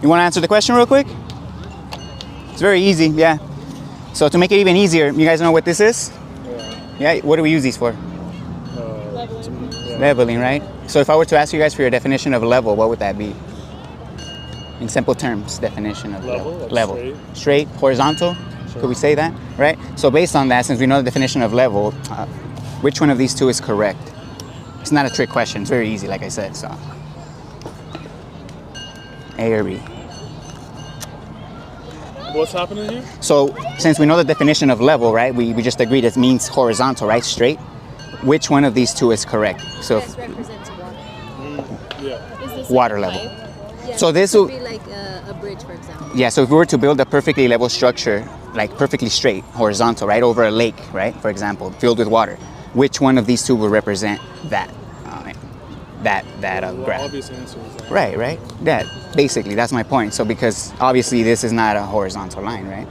You want to answer the question real quick? It's very easy, yeah. So to make it even easier, you guys know what this is? Yeah, what do we use these for? Leveling. Leveling, right? So if I were to ask you guys for your definition of level, what would that be? In simple terms, definition of level. Like Level. Straight, horizontal, could we say that? Right? So based on that, since we know the definition of level, which one of these two is correct? It's not a trick question, it's very easy, like I said, so. A or B? What's happening here? So since we know the definition of level, right, we just agreed it means horizontal, right, straight. Which one of these two is correct? So This represents water. Yeah. Is this water like a level. pipe? Yeah, So this would will- be like a bridge, for example. yeah, so if we were to build a perfectly level structure, like perfectly straight, horizontal, right, over a lake, right, for example, filled with water, which one of these two will represent that, The graph? obvious answer is that. Right. That basically, that's my point. So because obviously this is not a horizontal line, right?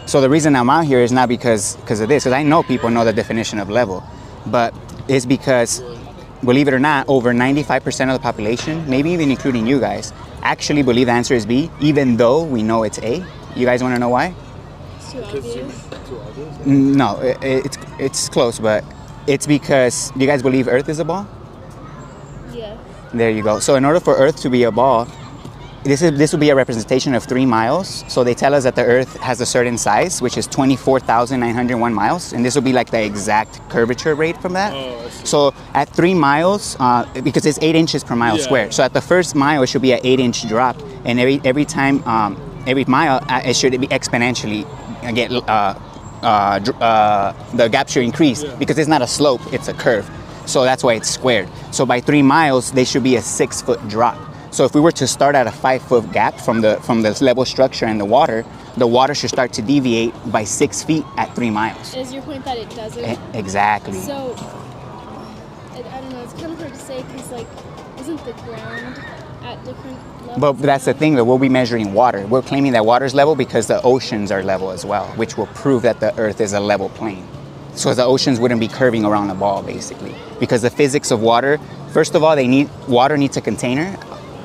So the reason I'm out here is not because of this, because I know people know the definition of level, but it's because, believe it or not, over 95% of the population, maybe even including you guys, actually believe the answer is B, even though we know it's A. You guys want to know why? It's too obvious. Too obvious? No, it's close, but it's because, do you guys believe Earth is a ball? Yeah. There you go. So in order for Earth to be a ball, this will be a representation of 3 miles. So they tell us that the Earth has a certain size, which is 24,901 miles, and this will be like the exact curvature rate from that. Oh, I see. So at 3 miles, because it's 8 inches per mile Yeah. square. So at the first mile, it should be an 8-inch drop, and every time, every mile, it should be exponentially get the gap should increase because it's not a slope; it's a curve. So that's why it's squared. So by 3 miles, they should be a 6-foot drop. So if we were to start at a 5-foot gap from the level structure and the water should start to deviate by 6 feet at 3 miles. Is your point that it doesn't? Exactly. So, I don't know, it's kind of hard to say because, like, isn't the ground at different levels? But that's the thing, though, we'll be measuring water. We're claiming that water is level because the oceans are level as well, which will prove that the Earth is a level plane. So the oceans wouldn't be curving around the ball, basically. Because the physics of water, first of all, water needs a container.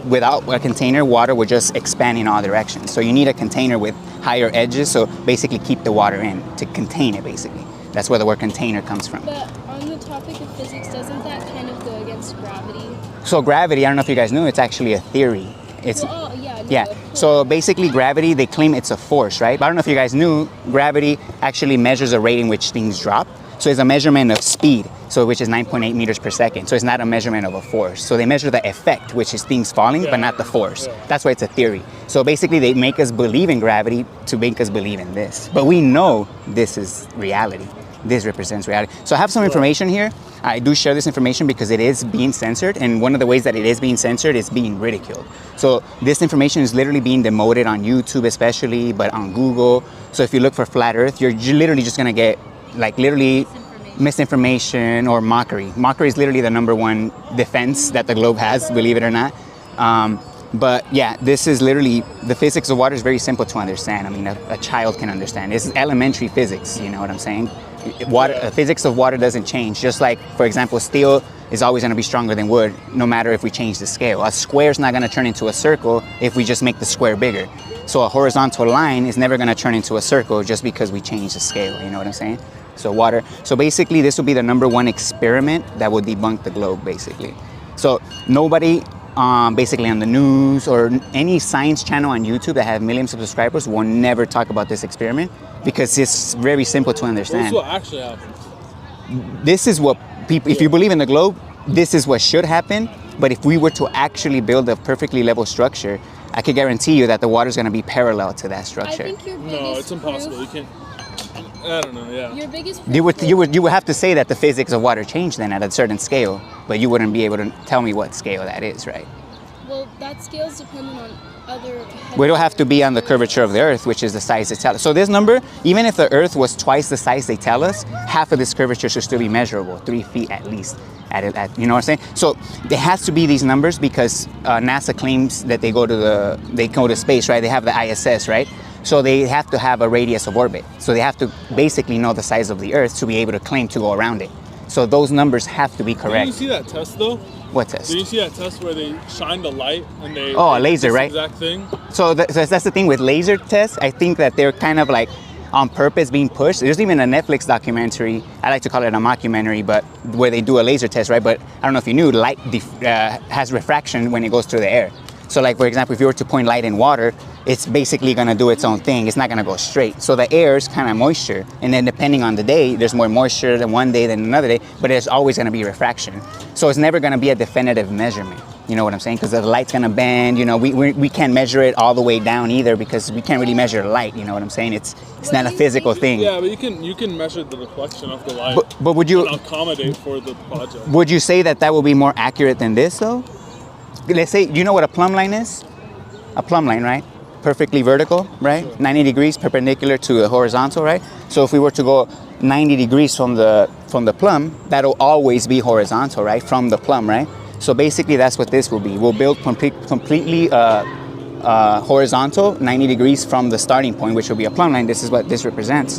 Without a container, water would just expand in all directions. So you need a container with higher edges, so basically keep the water in, to contain it, basically. That's where the word container comes from. But on the topic of physics, doesn't that kind of go against gravity? So gravity, I don't know if you guys knew, it's actually a theory. It's, Well, oh, yeah. No, yeah, so basically gravity, they claim it's a force, right? But I don't know if you guys knew, gravity actually measures a rate in which things drop. So it's a measurement of speed, so which is 9.8 meters per second. So it's not a measurement of a force. So they measure the effect, which is things falling, but not the force. That's why it's a theory. So basically they make us believe in gravity to make us believe in this. But we know this is reality. This represents reality. So I have some information here. I do share this information because it is being censored, and one of the ways that it is being censored is being ridiculed. So this information is literally being demoted on YouTube especially, but on Google. So if you look for flat Earth, you're literally just gonna get like literally misinformation or mockery. Mockery is literally the #1 defense that the globe has, believe it or not. But yeah, this is literally, the physics of water is very simple to understand. I mean, a child can understand. This is elementary physics, you know what I'm saying? Physics of water doesn't change. Just like, for example, steel is always going to be stronger than wood, no matter if we change the scale. A square is not going to turn into a circle if we just make the square bigger. So a horizontal line is never going to turn into a circle just because we change the scale, you know what I'm saying? So water. So basically, this will be the #1 experiment that will debunk the globe, basically. So nobody, basically on the news or any science channel on YouTube that have millions of subscribers will never talk about this experiment because it's very simple to understand. This is what actually happens. This is what people, if you believe in the globe, this is what should happen. But if we were to actually build a perfectly level structure, I could guarantee you that the water is going to be parallel to that I structure. think your biggest No, it's impossible. You can't. I don't know. Yeah. Your biggest You would have to say that the physics of water change then at a certain scale, but you wouldn't be able to tell me what scale that is, right? Well, that scale is dependent on other. We don't have to be on the curvature of the Earth, which is the size they tell us. So this number, even if the Earth was twice the size they tell us, half of this curvature should still be measurable, 3 feet at least. You know what I'm saying? So there has to be these numbers because NASA claims that they go to space, right? They have the ISS, right? So they have to have a radius of orbit. So they have to basically know the size of the Earth to be able to claim to go around it. So those numbers have to be Did correct. you see that test though? What test? Did you see that test where they shined a light and they Oh, a did laser, this right? Exact thing. So that's the thing with laser tests. I think that they're kind of like on purpose being pushed. There's even a Netflix documentary, I like to call it a mockumentary, but where they do a laser test, right? But I don't know if you knew, light has refraction when it goes through the air. So like, for example, if you were to point light in water, it's basically gonna do its own thing. It's not gonna go straight. So the air is kind of moisture. And then depending on the day, there's more moisture than one day than another day, but there's always gonna be refraction. So it's never gonna be a definitive measurement. You know what I'm saying? Because the light's gonna bend, you know, we can't measure it all the way down either because we can't really measure light, you know what I'm saying? It's not a physical thing. Yeah, but you can measure the reflection of the light. But would you and accommodate for the project? Would you say that will be more accurate than this though? Let's say, you know what a plumb line is? A plumb line, right? Perfectly vertical, right? Sure. 90 degrees perpendicular to the horizontal, right? So if we were to go 90 degrees from the plumb, that'll always be horizontal, right? From the plumb, right? So basically that's what this will be. We'll build completely horizontal, 90 degrees from the starting point, which will be a plumb line. This is what this represents.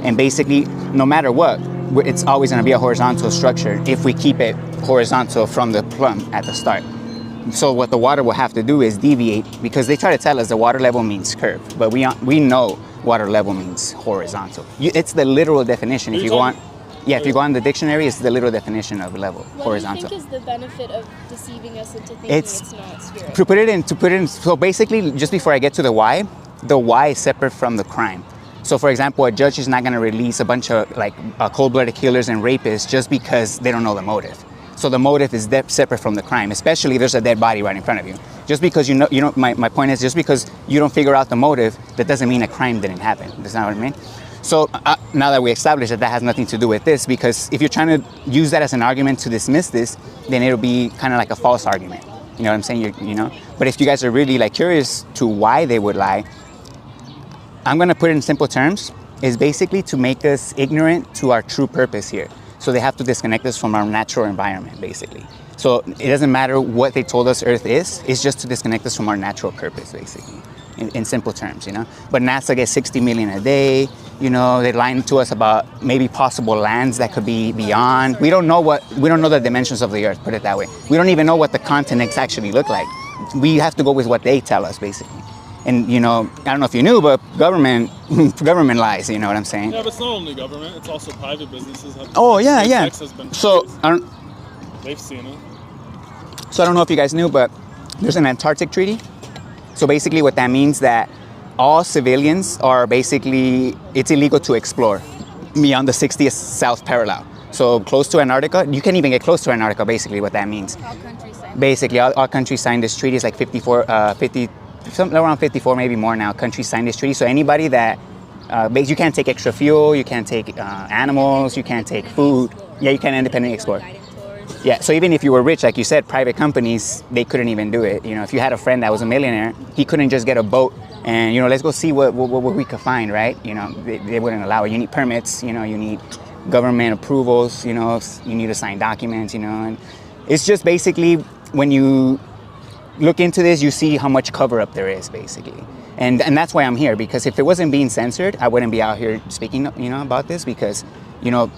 And basically, no matter what, it's always gonna be a horizontal structure if we keep it horizontal from the plumb at the start. So what the water will have to do is deviate, because they try to tell us the water level means curve, but we know water level means horizontal. It's the literal definition. If you go on, if you go on the dictionary, it's the literal definition of level, horizontal. What do you think is the benefit of deceiving us into thinking it's not spherical? To put it in, so basically, just before I get to the why is separate from the crime. So for example, a judge is not going to release a bunch of like cold-blooded killers and rapists just because they don't know the motive. So the motive is separate from the crime, especially if there's a dead body right in front of you. Just because you know, my point is, just because you don't figure out the motive, that doesn't mean a crime didn't happen. That's not what I mean. So now that we established that has nothing to do with this, because if you're trying to use that as an argument to dismiss this, then it'll be kind of like a false argument. You know what I'm saying? You know. But if you guys are really like curious to why they would lie, I'm gonna put it in simple terms. Is basically to make us ignorant to our true purpose here. So they have to disconnect us from our natural environment, basically. So it doesn't matter what they told us Earth is, it's just to disconnect us from our natural purpose, basically, in simple terms, you know? But NASA gets 60 million a day, you know, they're lying to us about maybe possible lands that could be beyond. We don't know the dimensions of the Earth, put it that way. We don't even know what the continents actually look like. We have to go with what they tell us, basically. And you know, I don't know if you knew, but government lies. You know what I'm saying? Yeah, but it's not only government; it's also private businesses. Oh yeah, yeah. Has been so they've seen it. So I don't know if you guys knew, but there's an Antarctic treaty. So basically, what that means that all civilians are basically, it's illegal to explore beyond the 60th south parallel. So close to Antarctica, you can't even get close to Antarctica. Basically, what that means. All countries signed. Basically, all countries signed this treaty. It's like 50, something around 54, maybe more now, countries signed this treaty. So anybody that, you can't take extra fuel, you can't take animals, you can't take food. Yeah, you can't independently explore. Yeah, so even if you were rich, like you said, private companies, they couldn't even do it. You know, if you had a friend that was a millionaire, he couldn't just get a boat and, you know, let's go see what we could find, right? You know, they wouldn't allow it. You need permits, you know, you need government approvals, you know, you need to sign documents, you know. And it's just basically, when you look into this, you see how much cover up there is, basically. And that's why I'm here, because if it wasn't being censored, I wouldn't be out here speaking, you know, about this, because, you know,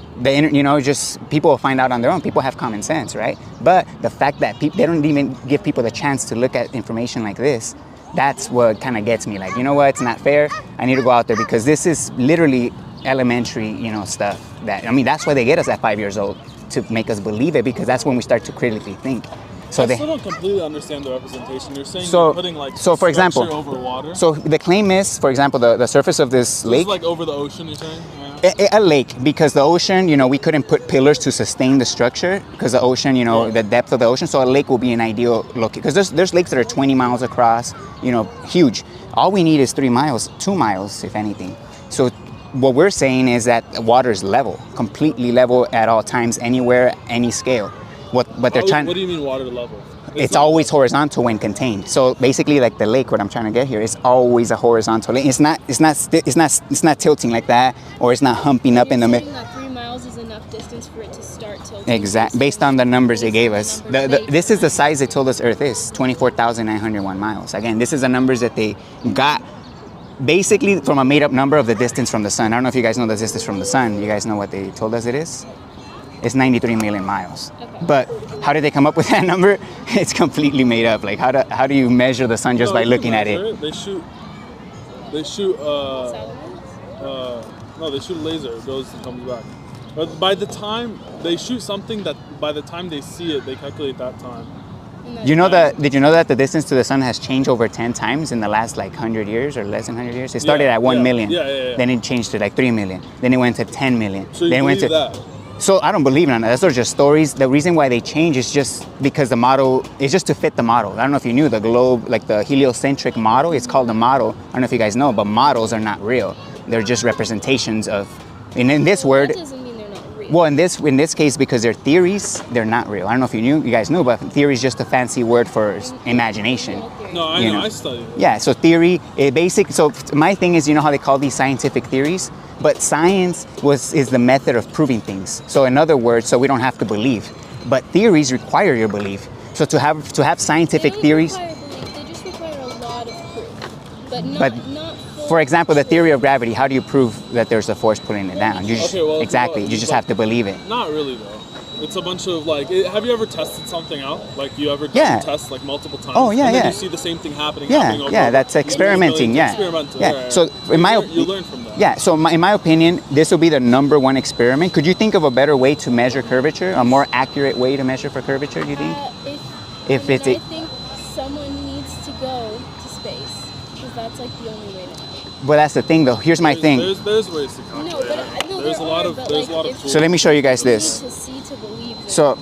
just people will find out on their own. People have common sense, right? But the fact that they don't even give people the chance to look at information like this, that's what kind of gets me. Like, you know what, it's not fair. I need to go out there, because this is literally elementary, you know, stuff that, I mean, that's why they get us at 5 years old, to make us believe it, because that's when we start to critically think. So I still don't completely understand the representation. You're saying so, you're putting like so for example, over water. So the claim is, for example, the surface of this lake. It's like over the ocean, you're saying? Yeah. A lake, because the ocean, you know, we couldn't put pillars to sustain the structure, because the ocean, you know, the depth of the ocean. So a lake will be an ideal location, because there's lakes that are 20 miles across, you know, huge. All we need is 3 miles, 2 miles, if anything. So what we're saying is that water is level, completely level at all times, anywhere, any scale. What they're trying. What do you mean water level? It's always horizontal when contained. So basically, like the lake, what I'm trying to get here, is always a horizontal lake. It's not tilting like that, or it's not humping up in the middle. 3 miles is enough distance for it to start tilting. Exactly, based on the numbers they gave us. This is the size they told us Earth is, 24,901 miles. Again, this is the numbers that they got basically from a made-up number of the distance from the sun. I don't know if you guys know the distance from the sun. You guys know what they told us it is? It's 93 million miles. Okay. But how did they come up with that number? It's completely made up. Like how do you measure the sun just by you looking can at it? measure They shoot no, they shoot a laser. It goes and comes back. But by the time they shoot something that by the time they see it, they calculate that time. Did you know that the distance to the sun has changed over 10 times in the last like 100 years or less than 100 years? It started at 1 million. Yeah. Then it changed to like 3 million. Then it went to 10 million. So you then it went believe to that? So I don't believe in that. Those are just stories. The reason why they change is just because the model is just to fit the model. I don't know if you knew the globe, like the heliocentric model, it's called a model. I don't know if you guys know, but models are not real. They're just representations of, and in this word, That doesn't mean they're not real. well, in this case, because they're theories, they're not real. I don't know if you guys knew, but theory is just a fancy word for imagination. No, I You know. know. I studied it. Yeah, so theory, so my thing is, you know how they call these scientific theories? But science is the method of proving things. So in other words, so we don't have to believe. But theories require your belief. So to have scientific They don't theories, require belief, they just require a lot of proof. But not full for example, the actual- theory of gravity, how do you prove that there's a force pulling it down? You just, Okay, well, exactly, well, you just but- have to believe it. Not really though. It's a bunch of like. Have you ever tested something out? Like you ever done Yeah. tests like multiple times? Oh, yeah, and then yeah. you see the same thing happening. Yeah, happening over yeah, and over. that's You use experimenting, millions- yeah. Experimental, Yeah, right. so in my you learn from that. Yeah, so in my opinion, this will be the number one experiment. Could you think of a better way to measure curvature? A more accurate way to measure for curvature, do you think? If it's I a- think someone needs to go to space because that's like the only way to know. Well, that's the thing though. Here's my thing. There's ways to calculate. No, but I know there's a there lot are, of but, there's like, a lot of if tools. So let me show you guys you this. need to see to believe. So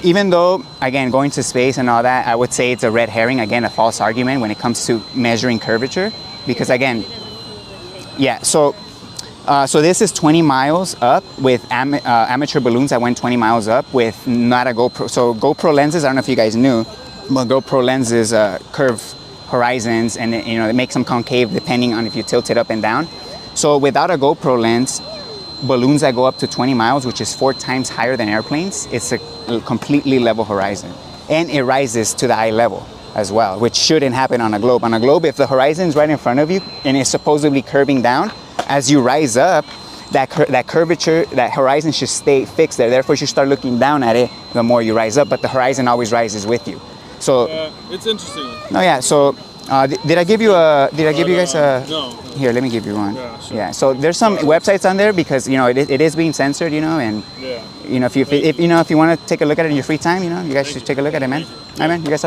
even though, again, going to space and all that, I would say it's a red herring, again, a false argument when it comes to measuring curvature. Because again, yeah, so this is 20 miles up with amateur balloons that went 20 miles up with not a GoPro. So GoPro lenses, I don't know if you guys knew, but GoPro lenses curve horizons and it makes them concave depending on if you tilt it up and down. So without a GoPro lens, balloons that go up to 20 miles, which is 4 times higher than airplanes, it's a completely level horizon. And it rises to the eye level as well, which shouldn't happen on a globe. On a globe, if the horizon's right in front of you and it's supposedly curving down, as you rise up, that curvature, that horizon should stay fixed there. Therefore, you should start looking down at it the more you rise up, but the horizon always rises with you. So, It's interesting. no, yeah, so did I give you you guys a... No. Here, let me give you one. Yeah, sure. Yeah, so there's some websites on there because it is being censored, and Yeah. if you want to take a look at it in your free time, you guys should take a look at it, man. All right, man. You guys have a